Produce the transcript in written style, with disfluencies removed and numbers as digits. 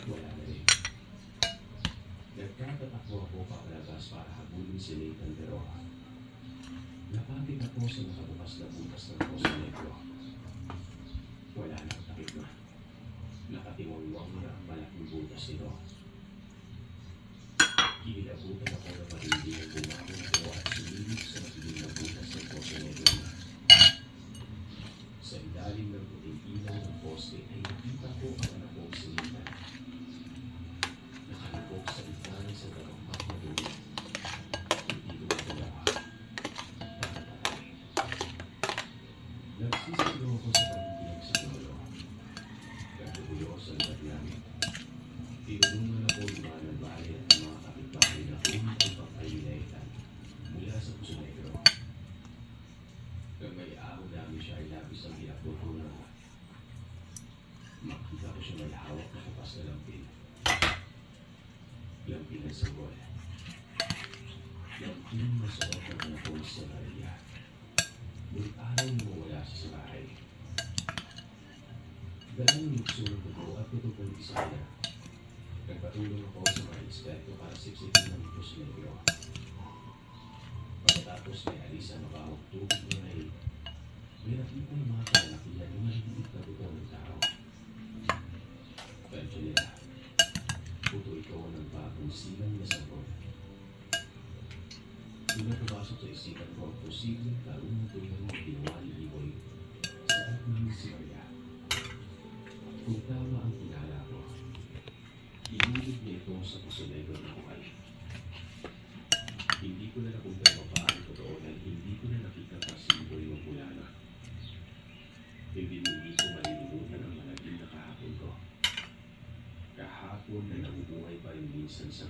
Wala na rin. Nagkatatakbo ako papalabas para habulin si Nathan Beroa. Napapit ako sa nakabukas na butas ng Poso Negro. Wala nang takip na. Nakatiwangwang na ang malaking butas nito. Kinilabutan ako na matindi ang bumakong ko at sumilip sa matiling na butas ng Poso Negro na. Sa ilalim ng puting ilaw ng poste ay nakita ko ang anak kong si Nathan. Nakalipok sa itara sa darangkat na dumi. Hindi dumagalawa. Nakapatay. Nagsisigaw ako sa pagiging sa lolo. Nagtutuyo sa lugar namin. Tinulungan ako lumaan ng bahay at ng mga kapitbahay na unang pagpahilitan mula sa Poso Negro. Nang may araw namin siya ay labis ang hinaputunan. Makita ko siya may hawak na kapas na lampin. Lampin ng sagol. Lampin na sa otak na pulis sa Maria. Nung araw na mawala siya sa bahay. Dalang lukso ng dugo at tutupong isa niya. Nagpatulong ako sa mga inspekto para siksikin ng Poso Negro. Pagkatapos may alis ang mabawang tubig na may nakita yung mga kalakihan ng maliliit na buto ng tao. Kaya nila, puto ito ng bagong silang na sabon. Nung napapasok sa isipan ko ang posibleng karunungan ng ginawa ni Iboy sa anak namin si Maria. Kung tama ang kinala ko, inulit niya ito sa Poso Negro na buhay. Hindi ko na napunta paano totoo dahil hindi ko na nakita pa si Iboy ng Pulana. Hindi ko malilimutan ang malagim na kahapon ko. Kahapon na nabubuhay pa rin minsan sa